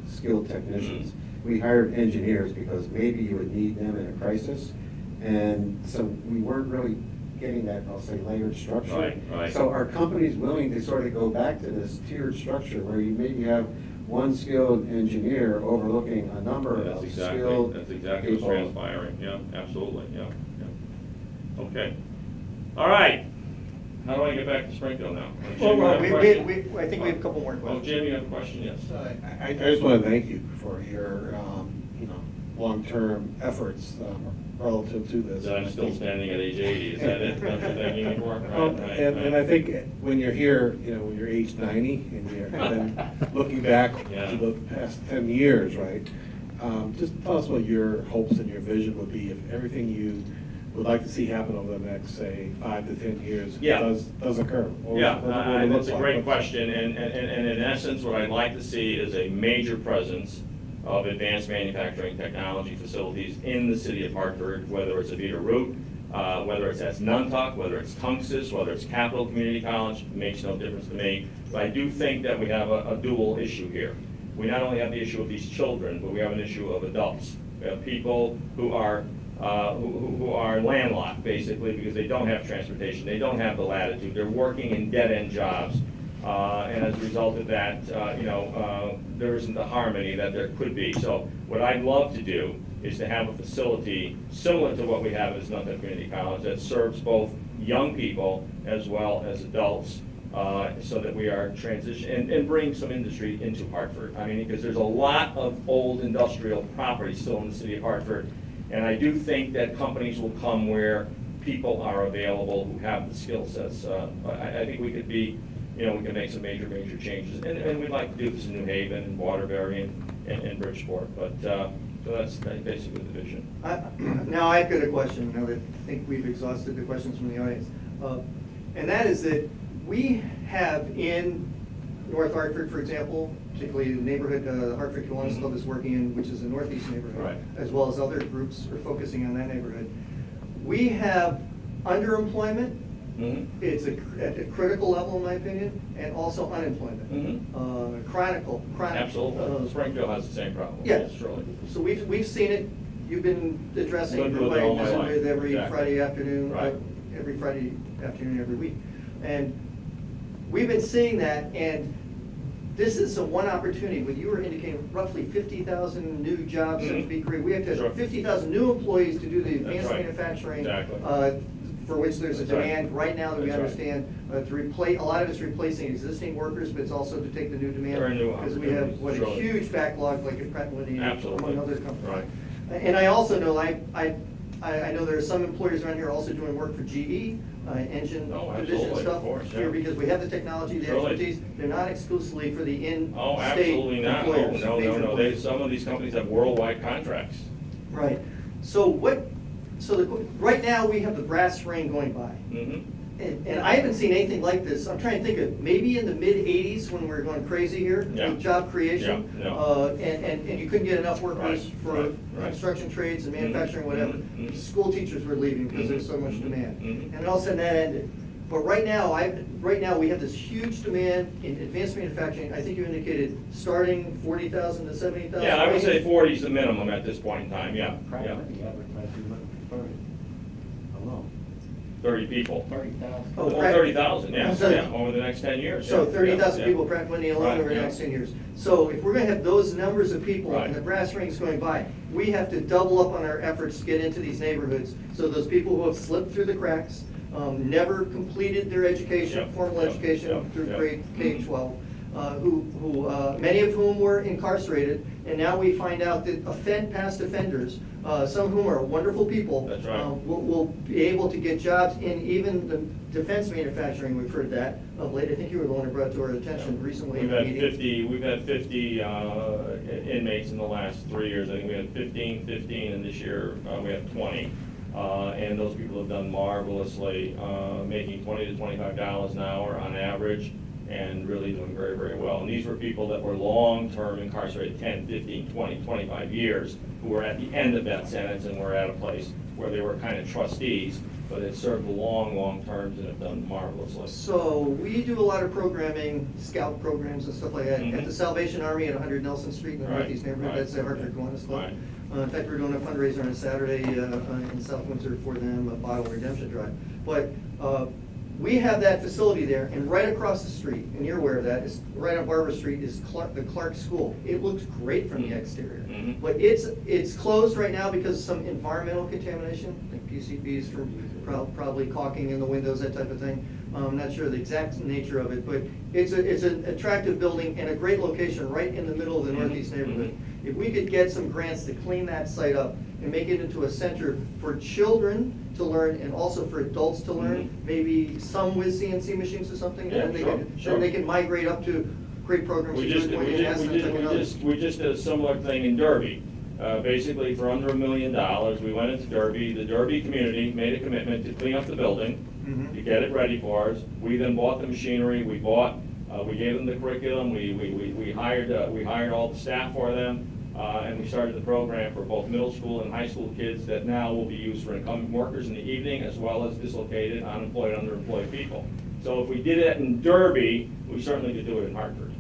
skilled technicians. We hired engineers because maybe you would need them in a crisis. And so we weren't really getting that, I'll say, layered structure. Right. So are companies willing to sort of go back to this tiered structure where you maybe have one skilled engineer overlooking a number of skilled That's exactly what's people? transpiring. Yeah, absolutely. Yeah. Okay. All right. How do I get back to Springfield now? Jim, you have a question? I think we have a couple more Oh, questions. Jim, you have a question? Yes. I just want to thank you for your, long-term efforts relative to this. That I'm still standing at age 80, is that it? That's what that means for? Right. And I think when you're here, when you're age 90, and you're then looking back Yeah. to the past 10 years, right? Just tell us what your hopes and your vision would be if everything you would like to see happen over the next, say, 5 to 10 years Yeah. does occur. What Yeah, would it look that's a like? great question, and in essence, what I'd like to see is a major presence of advanced manufacturing technology facilities in the city of Hartford, whether it's Avita Root, whether it's at Nantucket, whether it's Tunxus, whether it's Capital Community College, makes no difference to me. But I do think that we have a dual issue here. We not only have the issue of these children, but we have an issue of adults. We have people who are landlocked, basically, because they don't have transportation, they don't have the latitude, they're working in dead-end jobs. And as a result of that, there isn't the harmony that there could be. So what I'd love to do is to have a facility similar to what we have at Snuntuck Community College that serves both young people as well as adults, so that we are transition and bring some industry into Hartford. I mean, because there's a lot of old industrial property still in the city of Hartford, and I do think that companies will come where people are available who have the skill sets. I think we could be, we can make some major changes, and we'd like to do this in New Haven and Waterbury and Bridgeport, but so that's basically the vision. Now, I've got a question, now that I think we've exhausted the questions from the audience. And that is that we have in North Hartford, for example, particularly the neighborhood the Hartford Kiwanis Club is working in, which is a northeast neighborhood, Right. as well as other groups are focusing on that neighborhood. We have underemployment. It's at a critical level, in my opinion, and also unemployment. Chronic. Absolutely. Springfield has the same problem. Yeah. Surely. So we've seen it. You've been addressing it. Lived with it all my Visit life. with every Exactly. Friday afternoon, Right. every Friday afternoon, every week. And we've been seeing that, and this is one opportunity, when you were indicating roughly 50,000 new jobs to be created. We have to Sure. have 50,000 new employees to do the advanced right. manufacturing. Exactly. For which there's a That's right. demand right now that we That's right. understand, to replace, a lot of it's replacing existing workers, but it's also to take the new demand. There are new Because we have, a opportunities, surely. huge backlog, like at Pratt & Whitney, Absolutely. among other companies. Right. And I also know, I know there are some employers around here also doing work for GE, engine Oh, division absolutely, stuff. of course, yeah. Here, because we have the technology, the Surely. expertise, they're not exclusively for the Oh, in-state absolutely not. employers. No. major employers. Some of these companies have worldwide contracts. Right, right now, we have the brass ring going by. And I haven't seen anything like this. I'm trying to think of, maybe in the mid-'80s when we were going crazy here Yeah. with job creation. Yeah, And you couldn't get enough workers Right, for right, right. construction trades and manufacturing, whatever. Mhm. School teachers were leaving because there's so much Mhm. demand. Mhm. And then all of a sudden that ended. But right now, we have this huge demand in advanced manufacturing. I think you indicated starting 40,000 to 70,000. Yeah, I would say 40 is the minimum at this point in time, yeah. Pratt & Yeah. Whitney advertising for 30. Alone, 30 people. 30,000. Oh, Oh, Pratt- 30,000, yeah, So- yeah, over the next 10 years. So yeah, 30,000 yeah, people, yeah. Pratt & Whitney alone Right, over the yeah. next 10 years. So if we're gonna have those numbers of people Right. and the brass rings going by, we have to double up on our efforts to get into these neighborhoods. So those people who have slipped through the cracks, never completed their education, Yep, formal yep, education yep, through yep. grade K-12, many of whom were incarcerated, and now we find out that past offenders, some of whom are wonderful people. That's right. Will be able to get jobs in even the defense manufacturing, we've heard that of late. I think you were the one who brought to our attention recently in We've the had meeting. 50 inmates in the last 3 years. I think we had 15, and this year we have 20. And those people have done marvelously, making $20 to $25 an hour on average, and really doing very well. And these were people that were long-term incarcerated, 10, 15, 20, 25 years, who were at the end of that sentence and were at a place where they were kind of trustees, but had served long terms and have done marvelously. So we do a lot of programming, scout programs and stuff like that, at Mhm. the Salvation Army at 100 Nelson Street in the Right, northeast neighborhood. right, That's the Hartford Kiwanis Club. right. In fact, we're doing a fundraiser on Saturday in South Windsor for them, a bottle redemption drive. But we have that facility there, and right across the street, and you're aware of that, is right on Barber Street is the Clark School. It looks great from the Mhm. exterior. Mhm. But it's closed right now because of some environmental contamination, like PCBs from probably caulking in the windows, that type of thing. I'm not sure the exact nature of it, but it's an attractive building and a great location right in the middle of the Mhm. northeast neighborhood. If we could get some grants to clean that site up and make it into a center for children to learn and also for adults to learn, Mhm. maybe some with CNC machines or something, Yeah, and then sure. then they can migrate up to great programs. We to just do it when it hasn't taken others. we just did a similar thing in Derby. Basically, for under $1 million, we went into Derby. The Derby community made a commitment to clean up the building, Mhm. to get it ready for us. We then bought the machinery. We gave them the curriculum. We hired all the staff for them. And we started the program for both middle school and high school kids that now will be used for incumbent workers in the evening, as well as dislocated, unemployed, underemployed people. So if we did it in Derby, we certainly could do it in Hartford.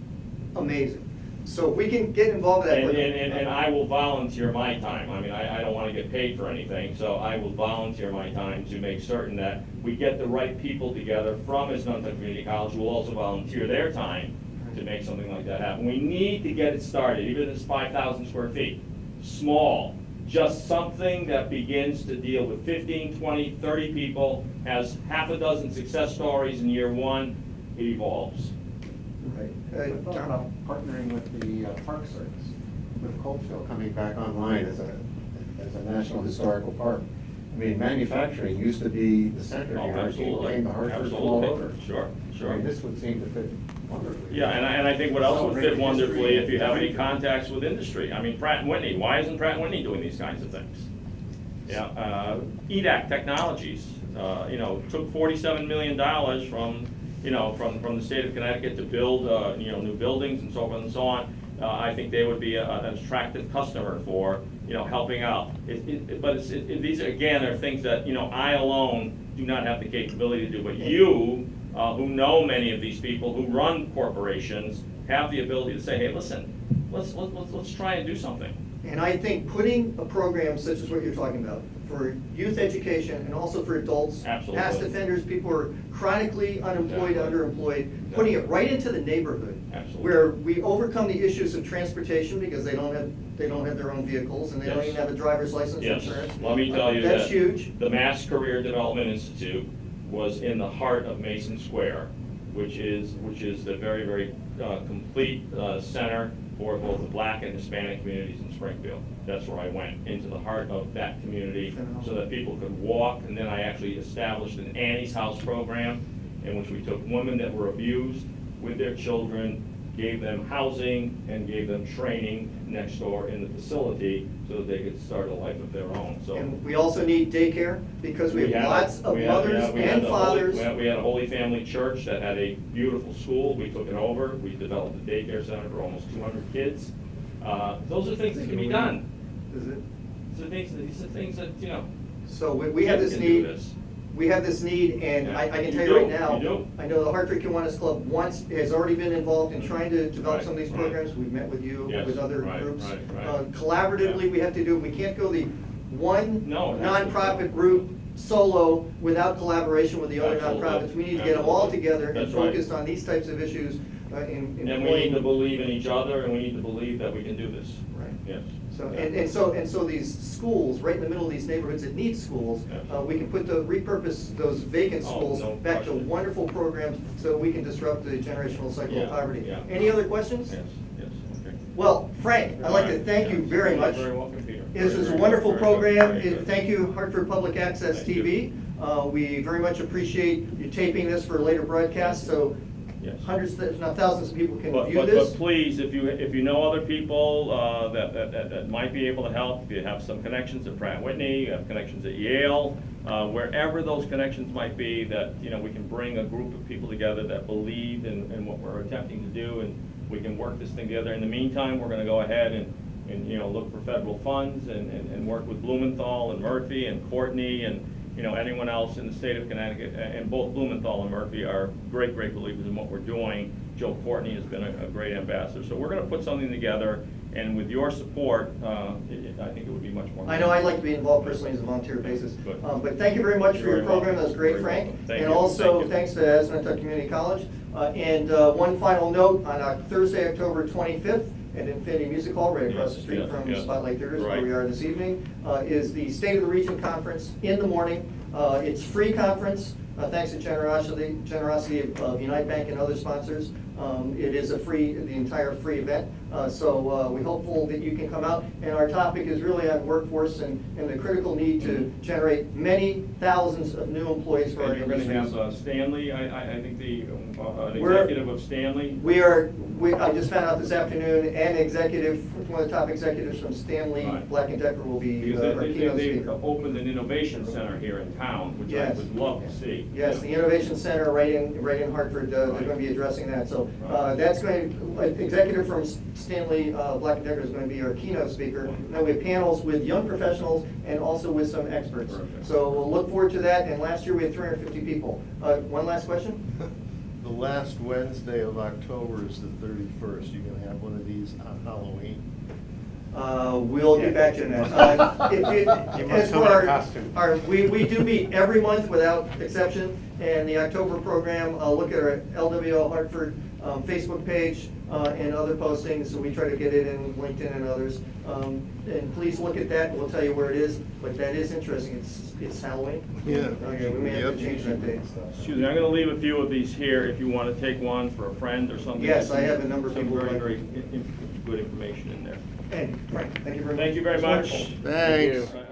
Amazing. So if we can get involved in that. And I will volunteer my time. I mean, I don't want to get paid for anything, so I will volunteer my time to make certain that we get the right people together from Snuntuck Community College, who will also volunteer their time to make something like that happen. We need to get it started, even if it's 5,000 square feet. Small, just something that begins to deal with 15, 20, 30 people, has half a dozen success stories in year one, it evolves. Right. What about partnering with the Park Service, with Copeville coming back online as a National Historical Park? I mean, manufacturing used to be the center Oh, here, it absolutely, became the Hartford flow over. absolutely, sure, I sure. mean, this would seem to fit wonderfully. Yeah, and I think what else would fit Celebrate wonderfully, history if you have any and- contacts with industry. I mean, Pratt & Whitney, why isn't Pratt & Whitney doing these kinds of things? Yeah, EDAC Technologies, you know, took $47 million from, you know, from the state of Connecticut to build, you know, new buildings and so forth and so on. I think they would be an attractive customer for, you know, helping out. But these, again, are things that, you know, I alone do not have the capability to do, but you, who know many of these people who run corporations, have the ability to say, hey, listen, let's try and do something. And I think putting a program such as what you're talking about, for youth education and also for adults, Absolutely. past offenders, people who are chronically unemployed, Exactly. underemployed, putting it right into the neighborhood. Absolutely. Where we overcome the issues of transportation because they don't have their own vehicles and they don't Yes. even have a driver's license Yes, insurance. let me tell you that. That's huge. The Mass Career Development Institute was in the heart of Mason Square, which is the very, very complete center for both the Black and Hispanic communities in Springfield. That's where I went, into the heart of that community, so that people could walk. And then I actually established an Annie's House program, in which we took women that were abused with their children, gave them housing, and gave them training next door in the facility, so that they could start a life of their own. So And we also need daycare because we have lots of mothers we had and the fathers. we had a Holy Family Church that had a beautiful school. We took it over. We developed a daycare center for almost 200 kids. Those are things that can be done. Is it? These are things that, you know. So we have kids this can do need. this. We have this need, and Yeah. I can You tell you do, right now, you do. I know the Hartford Kiwanis Club has already been involved in trying to develop some of these Right, programs. We've met with you, Yes, with other right, groups. right. Collaboratively, Yeah. we have to do, we can't go the one No, it has to be. nonprofit route solo without collaboration with the other Absolutely. nonprofits. We need to get them all Absolutely. together and That's right. focused on these types of issues in And we need to employing. believe in each other, and we need to believe that we can do this. Right. Yes. So, Yeah. and so these schools, right in the middle of these neighborhoods that need schools, we can repurpose those vacant Oh, schools no back to question. wonderful programs so we can disrupt the generational cycle Yeah, of poverty. yeah. Any other questions? Yes, yes, okay. Well, Frank, I'd like to thank you very much. You're very welcome, Peter. This Very, was a very wonderful good, very good, program. very good. Thank you, Hartford Public Access Thank TV. We very much appreciate you taping this for later broadcast, so Yes. hundreds, if not thousands of people can But, view but this. please, if you know other people that might be able to help, if you have some connections at Pratt & Whitney, you have connections at Yale, wherever those connections might be, that, you know, we can bring a group of people together that believe in what we're attempting to do, and we can work this thing together. In the meantime, we're gonna go ahead and you know, look for federal funds and work with Blumenthal and Murphy and Courtney and, you know, anyone else in the state of Connecticut. And both Blumenthal and Murphy are great believers in what we're doing. Joe Courtney has been a great ambassador. So we're gonna put something together, and with your support, I think it would be much more. I know I'd like to be involved personally as a volunteer basis. Good. But thank you very much for You're your very program, that was welcome. great, Very Frank. welcome. Thank And you. also, Thank you. thanks to Aspentuck Community College. And one final note, on Thursday, October 25th, at Infinity Music Hall, right across the Yes, street yes, from yes. Spotlight Theaters, where Right. we are this evening, is the State of the Region Conference in the morning. It's free conference, thanks to generosity of Unite Bank and other sponsors. It is the entire free event. So we're hopeful that you can come out. And our topic is really on workforce and the critical need to generate many thousands of new employees for our And you're gonna industries. have Stanley, I think an We're- executive of Stanley. I just found out this afternoon, one of the top executives from Stanley Right. Black & Decker will be Because our keynote they've speaker. opened an innovation center here in town, which I Yes. would love to see. Yes, the Innovation Center right in Hartford, they're Right. going to be addressing that. So Right. that's executive from Stanley Black & Decker is going to be our keynote speaker. Wonderful. Then we have panels with young professionals and also with some experts. Perfect. So we'll look forward to that. And last year we had 350 people. One last question? The last Wednesday of October is the 31st. You're gonna have one of these on Halloween? We'll get back to you on that. You must As come for in costume. we do meet every month without exception, And the October program, look at our LWL Hartford Facebook page and other postings, so we try to get it in LinkedIn and others. And please look at that, and we'll tell you where it is, but that is interesting, it's Halloween. Yeah. Okay, we may have to Yep. change that date. Excuse me, I'm gonna leave a few of these here if you wanna take one for a friend or something. Yes, I have a number of Some people very, like- very good information in there. And Frank, thank you very much. Thank you very It's much. wonderful. Thanks. Right.